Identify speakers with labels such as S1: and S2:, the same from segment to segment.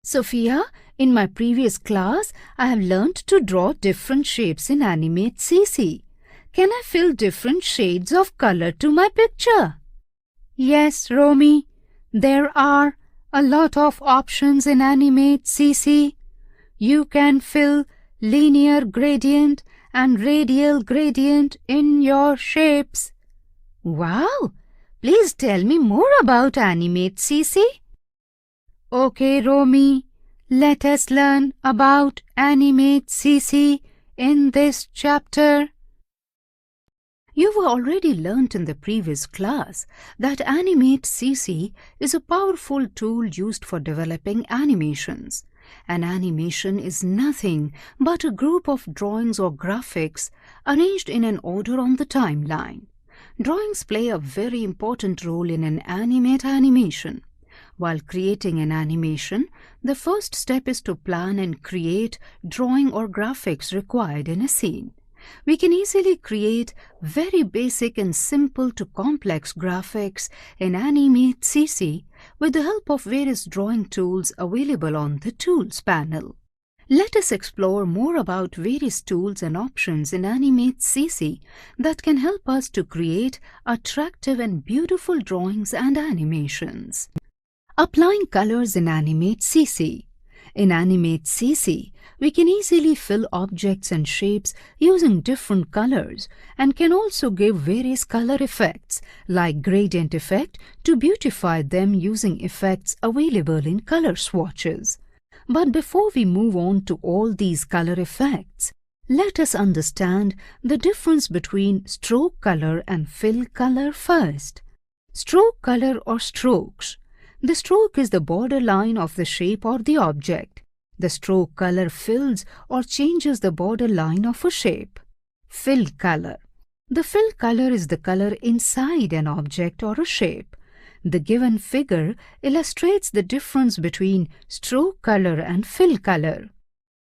S1: Sophia, in my previous class, I have learned to draw different shapes in Animate CC. Can I fill different shades of color to my picture? Yes, Romy. There are a lot of options in Animate CC. You can fill linear gradient and radial gradient in your shapes. Wow! Please tell me more about Animate CC. Okay, Romy, let us learn about Animate CC in this chapter. You've already learnt in the previous class that Animate CC is a powerful tool used for developing animations. An animation is nothing but a group of drawings or graphics arranged in an order on the timeline. Drawings play a very important role in an animation. While creating an animation, the first step is to plan and create drawing or graphics required in a scene. We can easily create very basic and simple to complex graphics in Animate CC with the help of various drawing tools available on the Tools panel. Let us explore more about various tools and options in Animate CC that can help us to create attractive and beautiful drawings and animations. Applying colors in Animate CC. In Animate CC, we can easily fill objects and shapes using different colors and can also give various color effects like gradient effect to beautify them using effects available in color swatches. But before we move on to all these color effects, let us understand the difference between stroke color and fill color first. Stroke color or strokes. The stroke is the borderline of the shape or the object. The stroke color fills or changes the borderline of a shape. Fill color. The fill color is the color inside an object or a shape. The given figure illustrates the difference between stroke color and fill color.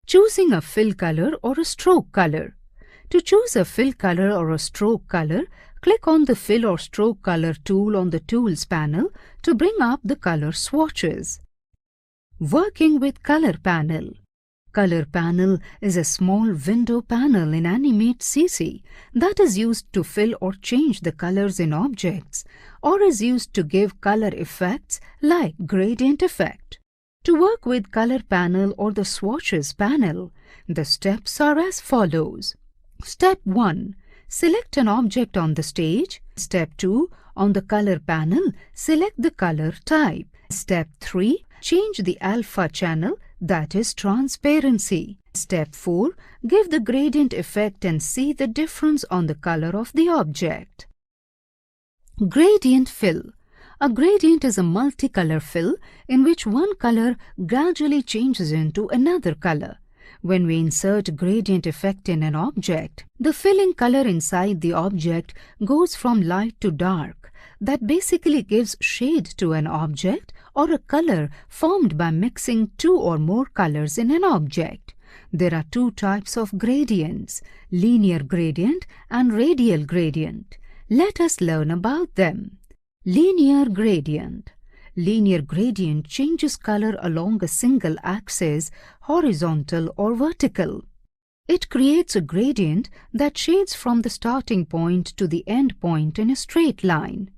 S1: Choosing a fill color or a stroke color. To choose a fill color or a stroke color, click on the Fill or Stroke Color tool on the Tools panel to bring up the color swatches. Working with Color Panel. Color Panel is a small window panel in Animate CC that is used to fill or change the colors in objects or is used to give color effects like gradient effect. To work with Color Panel or the Swatches panel, the steps are as follows. Step 1. Select an object on the stage. Step 2. On the color panel, select the color type. Step 3. Change the alpha channel, that is transparency. Step 4. Give the gradient effect and see the difference on the color of the object. Gradient fill. A gradient is a multicolor fill in which one color gradually changes into another color. When we insert gradient effect in an object, the filling color inside the object goes from light to dark. That basically gives shade to an object or a color formed by mixing two or more colors in an object. There are two types of gradients, linear gradient and radial gradient. Let us learn about them. Linear gradient. Linear gradient changes color along a single axis, horizontal or vertical. It creates a gradient that shades from the starting point to the end point in a straight line.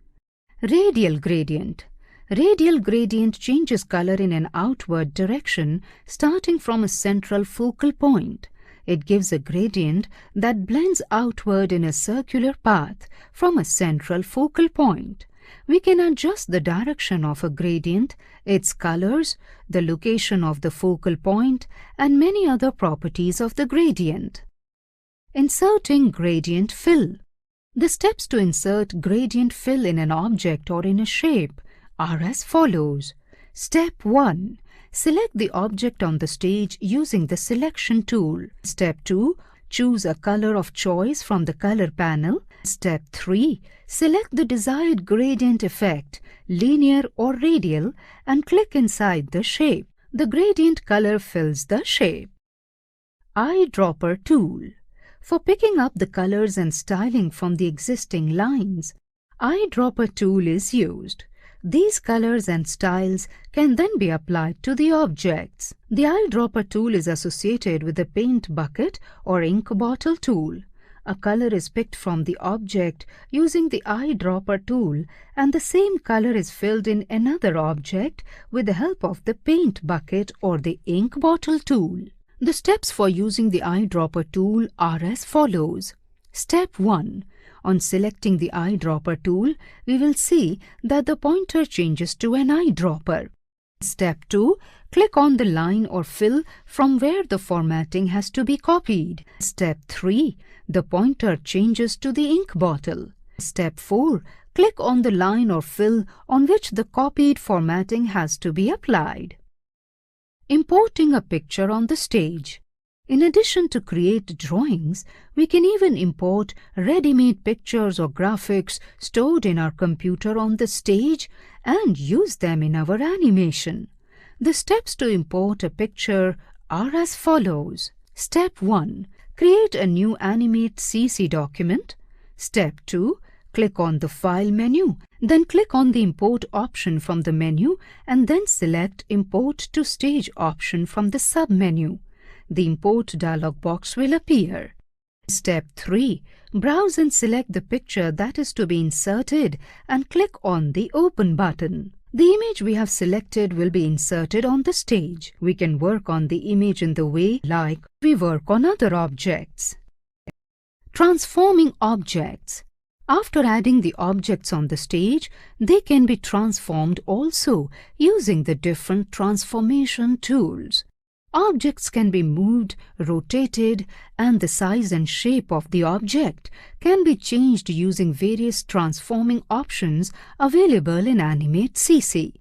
S1: Radial gradient. Radial gradient changes color in an outward direction starting from a central focal point. It gives a gradient that blends outward in a circular path from a central focal point. We can adjust the direction of a gradient, its colors, the location of the focal point, and many other properties of the gradient. Inserting gradient fill. The steps to insert gradient fill in an object or in a shape are as follows. Step 1. Select the object on the stage using the Selection tool. Step 2. Choose a color of choice from the color panel. Step 3. Select the desired gradient effect, linear or radial, and click inside the shape. The gradient color fills the shape. Eyedropper Tool. For picking up the colors and styling from the existing lines, Eyedropper Tool is used. These colors and styles can then be applied to the objects. The eyedropper tool is associated with the paint bucket or ink bottle tool. A color is picked from the object using the eyedropper tool, and the same color is filled in another object with the help of the paint bucket or the ink bottle tool. The steps for using the eyedropper tool are as follows. Step 1. On selecting the eyedropper tool, we will see that the pointer changes to an eyedropper. Step 2. Click on the line or fill from where the formatting has to be copied. Step 3. The pointer changes to the ink bottle. Step 4. Click on the line or fill on which the copied formatting has to be applied. Importing a picture on the stage. In addition to create drawings, we can even import ready-made pictures or graphics stored in our computer on the stage and use them in our animation. The steps to import a picture are as follows. Step 1. Create a new Animate CC document. Step 2. Click on the File menu. Then click on the Import option from the menu and then select Import to Stage option from the sub-menu. The Import dialog box will appear. Step 3. Browse and select the picture that is to be inserted and click on the Open button. The image we have selected will be inserted on the stage. We can work on the image in the way like we work on other objects. Transforming objects. After adding the objects on the stage, they can be transformed also using the different transformation tools. Objects can be moved, rotated, and the size and shape of the object can be changed using various transforming options available in Animate CC.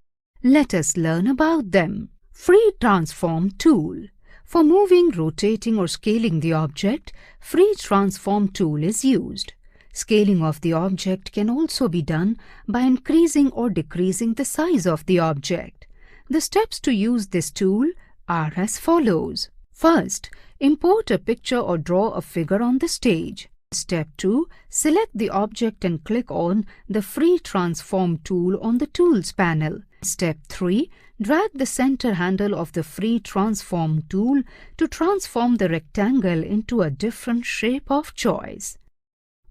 S1: Let us learn about them. Free Transform Tool. For moving, rotating, or scaling the object, Free Transform Tool is used. Scaling of the object can also be done by increasing or decreasing the size of the object. The steps to use this tool are as follows. First, import a picture or draw a figure on the stage. Step 2. Select the object and click on the Free Transform tool on the Tools panel. Step 3. Drag the center handle of the Free Transform tool to transform the rectangle into a different shape of choice.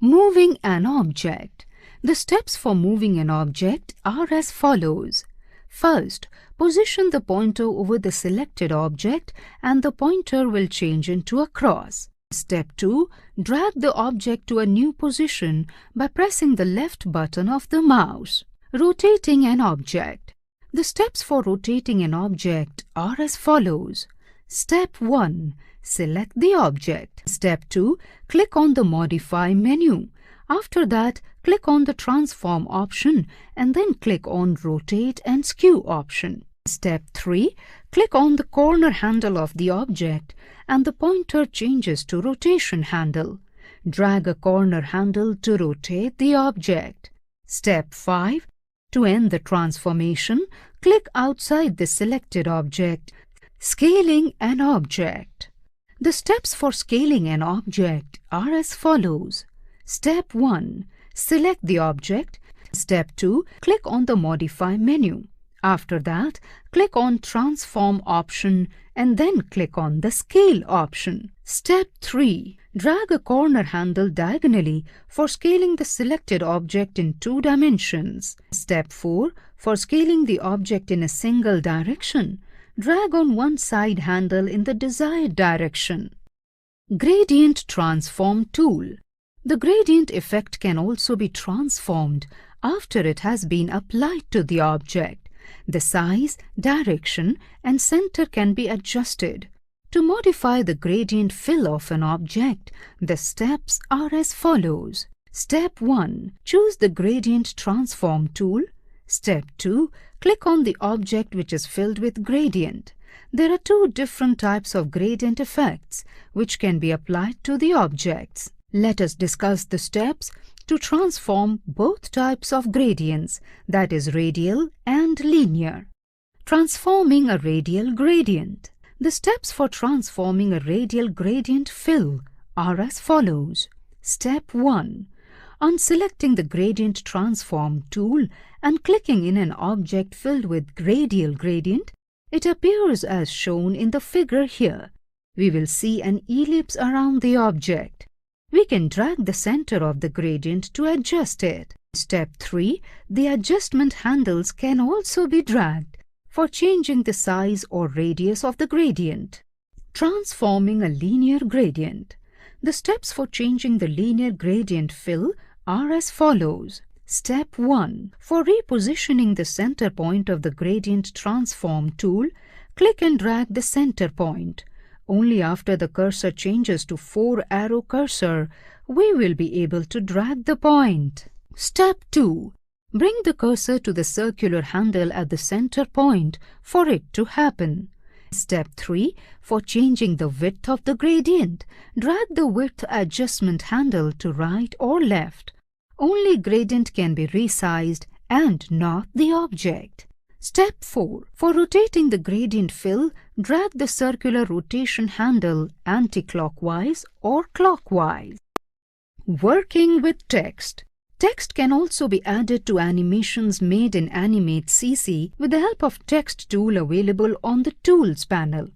S1: Moving an object. The steps for moving an object are as follows. First, position the pointer over the selected object and the pointer will change into a cross. Step 2. Drag the object to a new position by pressing the left button of the mouse. Rotating an object. The steps for rotating an object are as follows. Step 1. Select the object. Step 2. Click on the Modify menu. After that, click on the Transform option and then click on Rotate and Skew option. Step 3. Click on the corner handle of the object and the pointer changes to Rotation handle. Drag a corner handle to rotate the object. Step 5. To end the transformation, click outside the selected object. Scaling an object. The steps for scaling an object are as follows. Step 1. Select the object. Step 2. Click on the Modify menu. After that, click on Transform option and then click on the Scale option. Step 3. Drag a corner handle diagonally for scaling the selected object in 2 dimensions. Step 4. For scaling the object in a single direction, drag on one side handle in the desired direction. Gradient Transform Tool. The gradient effect can also be transformed after it has been applied to the object. The size, direction, and center can be adjusted. To modify the gradient fill of an object, the steps are as follows. Step 1. Choose the Gradient Transform tool. Step 2. Click on the object which is filled with gradient. There are 2 different types of gradient effects which can be applied to the objects. Let us discuss the steps to transform both types of gradients, that is radial and linear. Transforming a radial gradient. The steps for transforming a radial gradient fill are as follows. Step 1. On selecting the Gradient Transform tool and clicking in an object filled with radial gradient, it appears as shown in the figure here. We will see an ellipse around the object. We can drag the center of the gradient to adjust it. Step 3. The adjustment handles can also be dragged for changing the size or radius of the gradient. Transforming a linear gradient. The steps for changing the linear gradient fill are as follows. Step 1. For repositioning the center point of the Gradient Transform tool, click and drag the center point. Only after the cursor changes to 4-arrow cursor, we will be able to drag the point. Step 2. Bring the cursor to the circular handle at the center point for it to happen. Step 3. For changing the width of the gradient, drag the width adjustment handle to right or left. Only gradient can be resized and not the object. Step 4. For rotating the gradient fill, drag the circular rotation handle anti-clockwise or clockwise. Working with text. Text can also be added to animations made in Animate CC with the help of Text tool available on the Tools panel.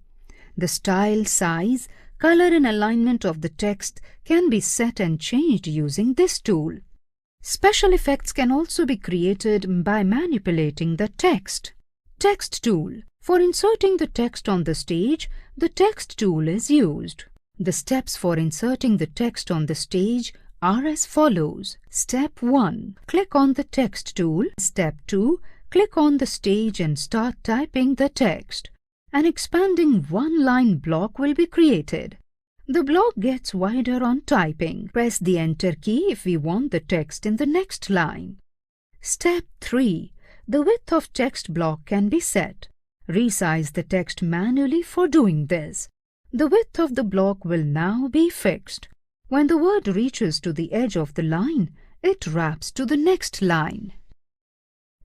S1: The style, size, color and alignment of the text can be set and changed using this tool. Special effects can also be created by manipulating the text. Text tool. For inserting the text on the stage, the Text tool is used. The steps for inserting the text on the stage are as follows. Step 1. Click on the Text tool. Step 2. Click on the stage and start typing the text. An expanding one-line block will be created. The block gets wider on typing. Press the Enter key if we want the text in the next line. Step 3. The width of text block can be set. Resize the text manually for doing this. The width of the block will now be fixed. When the word reaches to the edge of the line, it wraps to the next line.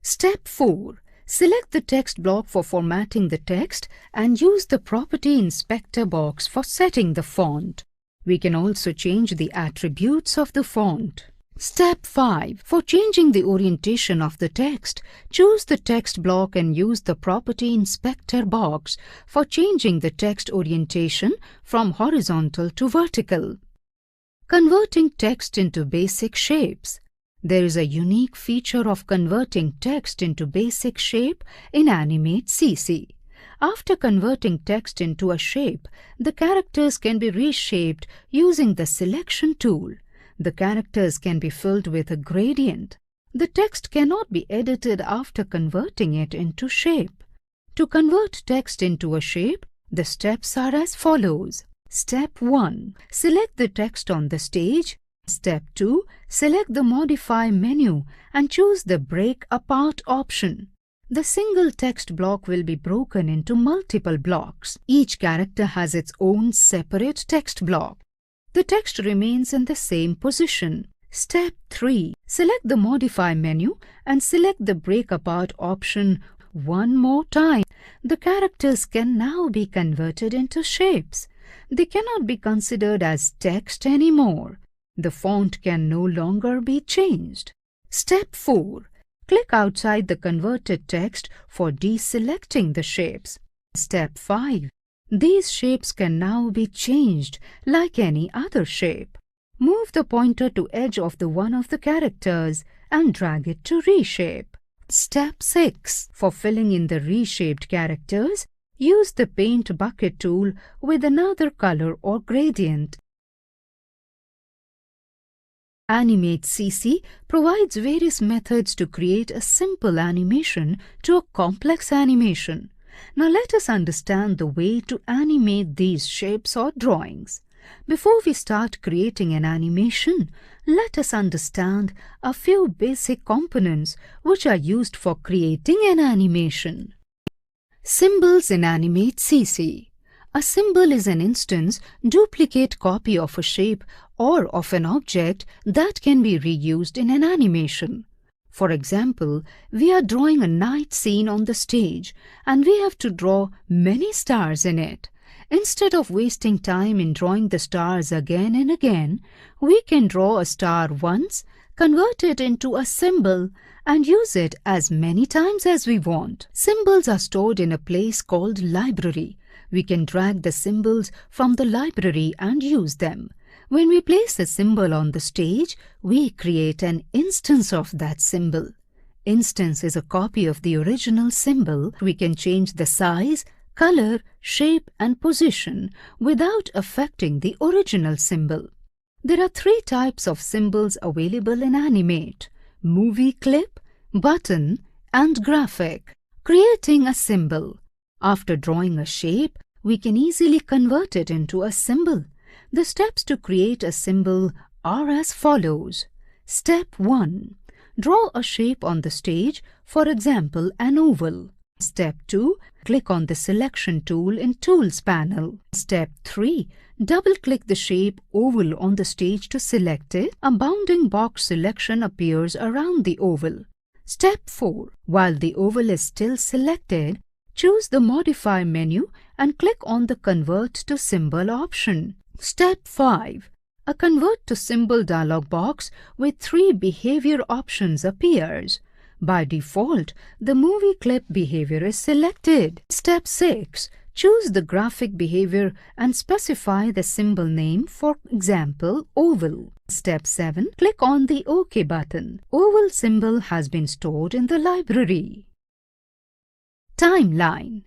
S1: Step 4. Select the text block for formatting the text and use the Property Inspector box for setting the font. We can also change the attributes of the font. Step 5. For changing the orientation of the text, choose the text block and use the Property Inspector box for changing the text orientation from horizontal to vertical. Converting text into basic shapes. There is a unique feature of converting text into basic shape in Animate CC. After converting text into a shape, the characters can be reshaped using the Selection tool. The characters can be filled with a gradient. The text cannot be edited after converting it into shape. To convert text into a shape, the steps are as follows. Step 1. Select the text on the stage. Step 2. Select the Modify menu and choose the Break Apart option. The single text block will be broken into multiple blocks. Each character has its own separate text block. The text remains in the same position. Step 3. Select the Modify menu and select the Break Apart option one more time. The characters can now be converted into shapes. They cannot be considered as text anymore. The font can no longer be changed. Step 4. Click outside the converted text for deselecting the shapes. Step 5. These shapes can now be changed like any other shape. Move the pointer to edge of the one of the characters and drag it to reshape. Step 6. For filling in the reshaped characters, use the Paint Bucket tool with another color or gradient. Animate CC provides various methods to create a simple animation to a complex animation. Now let us understand the way to animate these shapes or drawings. Before we start creating an animation, let us understand a few basic components which are used for creating an animation. Symbols in Animate CC. A symbol is an instance, duplicate copy of a shape or of an object that can be reused in an animation. For example, we are drawing a night scene on the stage and we have to draw many stars in it. Instead of wasting time in drawing the stars again and again, we can draw a star once, convert it into a symbol, and use it as many times as we want. Symbols are stored in a place called library. We can drag the symbols from the library and use them. When we place a symbol on the stage, we create an instance of that symbol. Instance is a copy of the original symbol. We can change the size, color, shape, and position without affecting the original symbol. There are 3 types of symbols available in Animate: movie clip, button, and graphic. Creating a symbol. After drawing a shape, we can easily convert it into a symbol. The steps to create a symbol are as follows. Step 1. Draw a shape on the stage, for example, an oval. Step 2. Click on the Selection tool in Tools panel. Step 3. Double-click the shape oval on the stage to select it. A bounding box selection appears around the oval. Step 4. While the oval is still selected, choose the Modify menu and click on the Convert to Symbol option. Step 5. A Convert to Symbol dialog box with 3 behavior options appears. By default, the movie clip behavior is selected. Step 6. Choose the graphic behavior and specify the symbol name, for example, oval. Step 7. Click on the OK button. Oval symbol has been stored in the library. Timeline.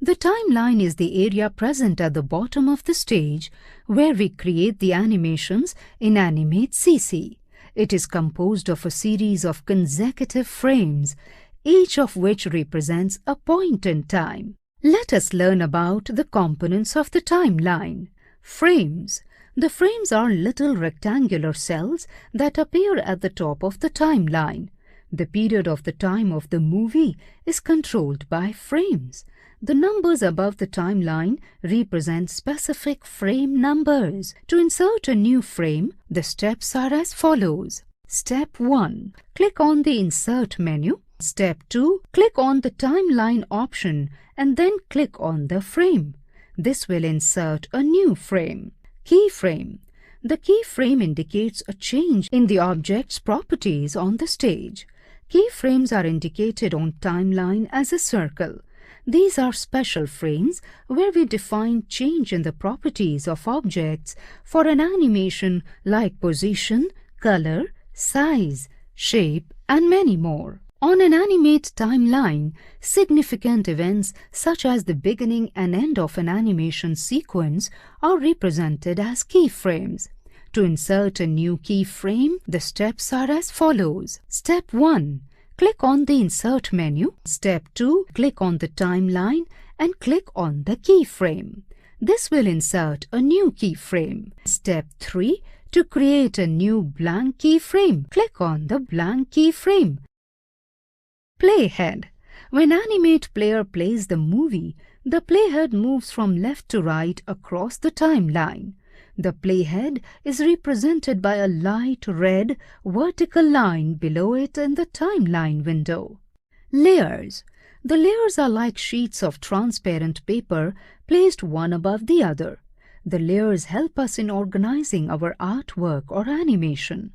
S1: The timeline is the area present at the bottom of the stage where we create the animations in Animate CC. It is composed of a series of consecutive frames, each of which represents a point in time. Let us learn about the components of the timeline. Frames. The frames are little rectangular cells that appear at the top of the timeline. The period of the time of the movie is controlled by frames. The numbers above the timeline represent specific frame numbers. To insert a new frame, the steps are as follows. Step 1. Click on the Insert menu. Step 2. Click on the Timeline option and then click on the frame. This will insert a new frame. Keyframe. The keyframe indicates a change in the object's properties on the stage. Keyframes are indicated on timeline as a circle. These are special frames where we define change in the properties of objects for an animation like position, color, size, shape, and many more. On an Animate timeline, significant events such as the beginning and end of an animation sequence are represented as keyframes. To insert a new keyframe, the steps are as follows. Step 1. Click on the Insert menu. Step 2. Click on the timeline and click on the keyframe. This will insert a new keyframe. Step 3. To create a new blank keyframe, click on the blank keyframe. Playhead. When Animate Player plays the movie, the playhead moves from left to right across the timeline. The playhead is represented by a light red vertical line below it in the timeline window. Layers. The layers are like sheets of transparent paper placed one above the other. The layers help us in organizing our artwork or animation.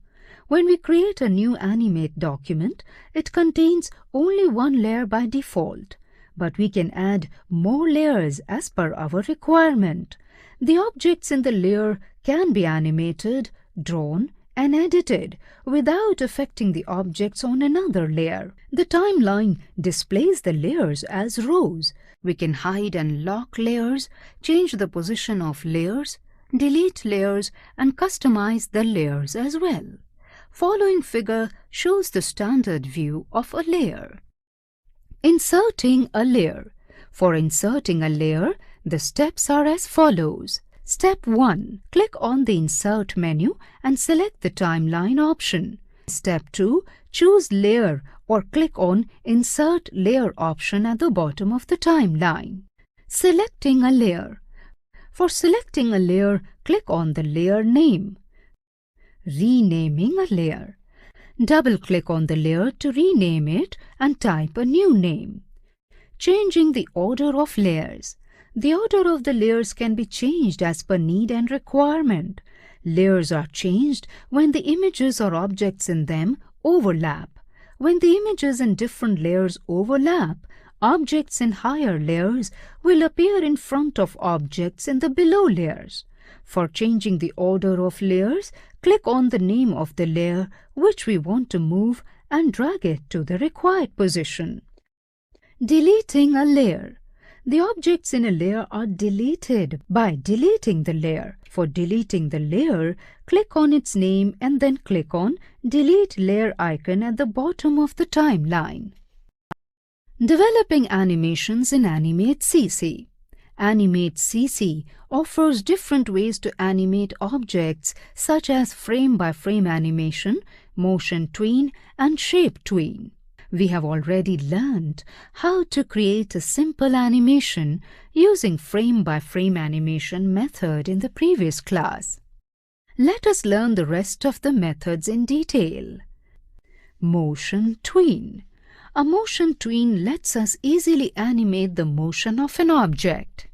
S1: When we create a new Animate document, it contains only one layer by default, but we can add more layers as per our requirement. The objects in the layer can be animated, drawn, and edited without affecting the objects on another layer. The timeline displays the layers as rows. We can hide and lock layers, change the position of layers, delete layers, and customize the layers as well. Following figure shows the standard view of a layer. Inserting a layer. For inserting a layer, the steps are as follows. Step 1. Click on the Insert menu and select the Timeline option. Step 2. Choose Layer or click on Insert Layer option at the bottom of the timeline. Selecting a layer. For selecting a layer, click on the layer name. Renaming a layer. Double-click on the layer to rename it and type a new name. Changing the order of layers. The order of the layers can be changed as per need and requirement. Layers are changed when the images or objects in them overlap. When the images in different layers overlap, objects in higher layers will appear in front of objects in the below layers. For changing the order of layers, click on the name of the layer which we want to move and drag it to the required position. Deleting a layer. The objects in a layer are deleted by deleting the layer. For deleting the layer, click on its name and then click on Delete Layer icon at the bottom of the timeline. Developing animations in Animate CC. Animate CC offers different ways to animate objects such as frame-by-frame animation, motion tween, and shape tween. We have already learned how to create a simple animation using frame-by-frame animation method in the previous class. Let us learn the rest of the methods in detail. Motion tween. A motion tween lets us easily animate the motion of an object.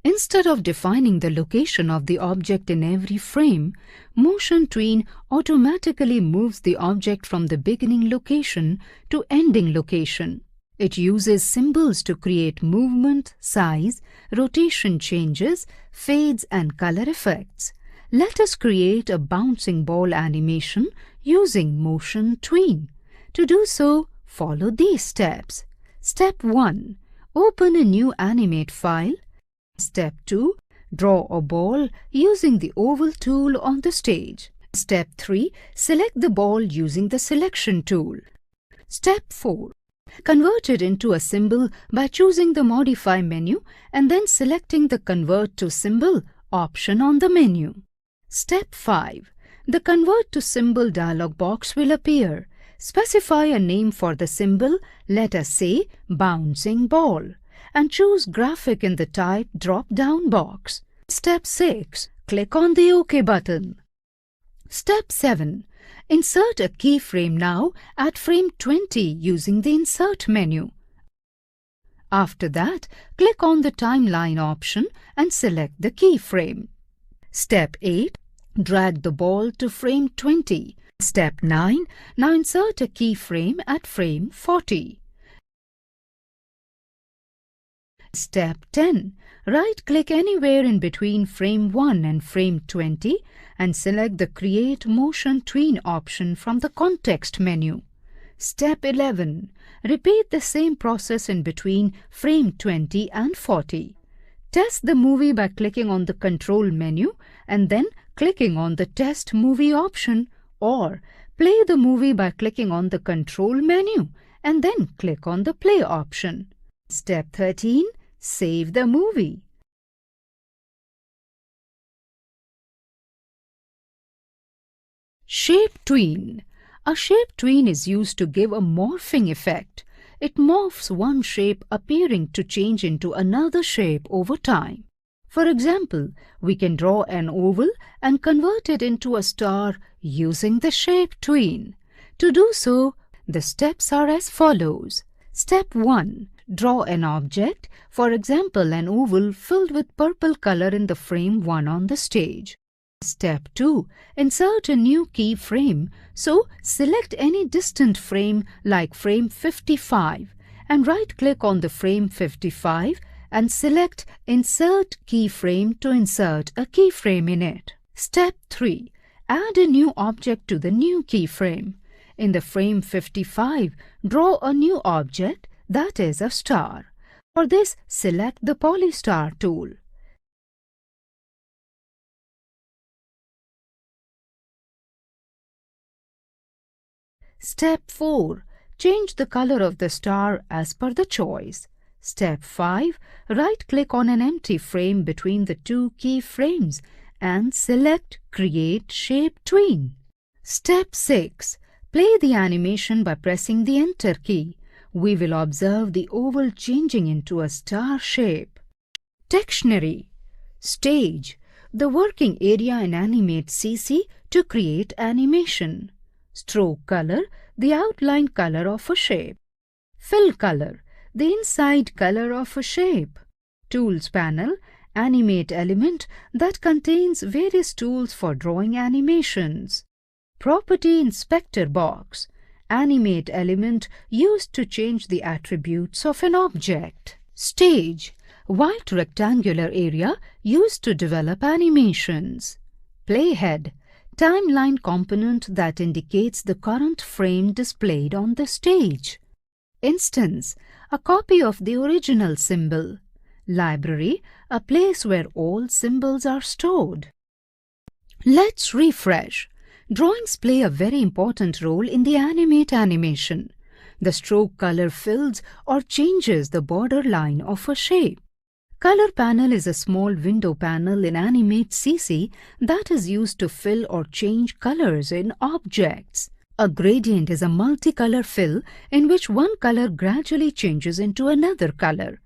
S1: Instead of defining the location of the object in every frame, motion tween automatically moves the object from the beginning location to ending location. It uses symbols to create movement, size, rotation changes, fades, and color effects. Let us create a bouncing ball animation using motion tween. To do so, follow these steps. Step 1. Open a new Animate file. Step 2. Draw a ball using the oval tool on the stage. Step 3. Select the ball using the selection tool. Step 4. Convert it into a symbol by choosing the Modify menu and then selecting the Convert to Symbol option on the menu. Step 5. The Convert to Symbol dialog box will appear. Specify a name for the symbol, let us say Bouncing Ball, and choose Graphic in the Type drop-down box. Step 6. Click on the OK button. Step 7. Insert a keyframe now at frame 20 using the Insert menu. After that, click on the Timeline option and select the keyframe. Step 8. Drag the ball to frame 20. Step 9. Now insert a keyframe at frame 40. Step 10. Right-click anywhere in between frame 1 and frame 20 and select the Create Motion Tween option from the context menu. Step 11. Repeat the same process in between frame 20 and 40. Test the movie by clicking on the Control menu and then clicking on the Test Movie option, or play the movie by clicking on the Control menu and then click on the Play option. Step 13. Save the movie. Shape tween. A shape tween is used to give a morphing effect. It morphs one shape appearing to change into another shape over time. For example, we can draw an oval and convert it into a star using the shape tween. To do so, the steps are as follows. Step 1. Draw an object, for example an oval filled with purple color in the frame 1 on the stage. Step 2. Insert a new keyframe, so select any distant frame like frame 55 and right-click on the frame 55 and select Insert Keyframe to insert a keyframe in it. Step 3. Add a new object to the new keyframe. In the frame 55, draw a new object, that is a star. For this, select the Polystar tool. Step 4. Change the color of the star as per the choice. Step 5. Right-click on an empty frame between the two keyframes and select Create Shape Tween. Step 6. Play the animation by pressing the Enter key. We will observe the oval changing into a star shape. Dictionary. Stage. The working area in Animate CC to create animation. Stroke color. The outline color of a shape. Fill color. The inside color of a shape. Tools panel. Animate element that contains various tools for drawing animations. Property inspector box. Animate element used to change the attributes of an object. Stage. White rectangular area used to develop animations. Playhead. Timeline component that indicates the current frame displayed on the stage. Instance. A copy of the original symbol. Library. A place where all symbols are stored. Let's refresh. Drawings play a very important role in the Animate animation. The stroke color fills or changes the border line of a shape. Color panel is a small window panel in Animate CC that is used to fill or change colors in objects. A gradient is a multicolor fill in which one color gradually changes into another color.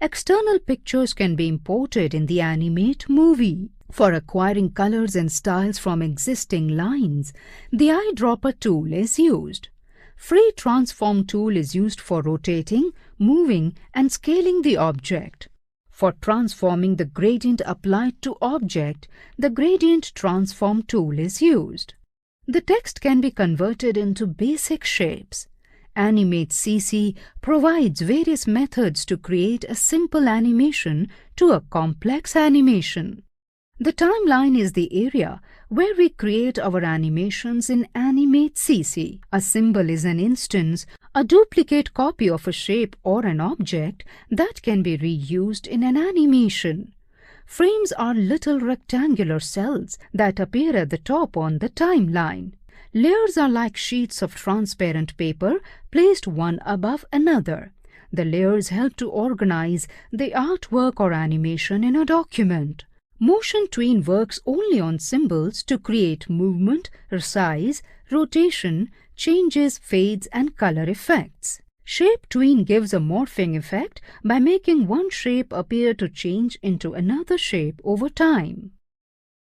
S1: External pictures can be imported in the Animate movie. For acquiring colors and styles from existing lines, the Eyedropper tool is used. Free Transform tool is used for rotating, moving, and scaling the object. For transforming the gradient applied to object, the Gradient Transform tool is used. The text can be converted into basic shapes. Animate CC provides various methods to create a simple animation to a complex animation. The timeline is the area where we create our animations in Animate CC. A symbol is an instance, a duplicate copy of a shape or an object that can be reused in an animation. Frames are little rectangular cells that appear at the top on the timeline. Layers are like sheets of transparent paper placed one above another. The layers help to organize the artwork or animation in a document. Motion Tween works only on symbols to create movement, resize, rotation, changes, fades, and color effects. Shape Tween gives a morphing effect by making one shape appear to change into another shape over time.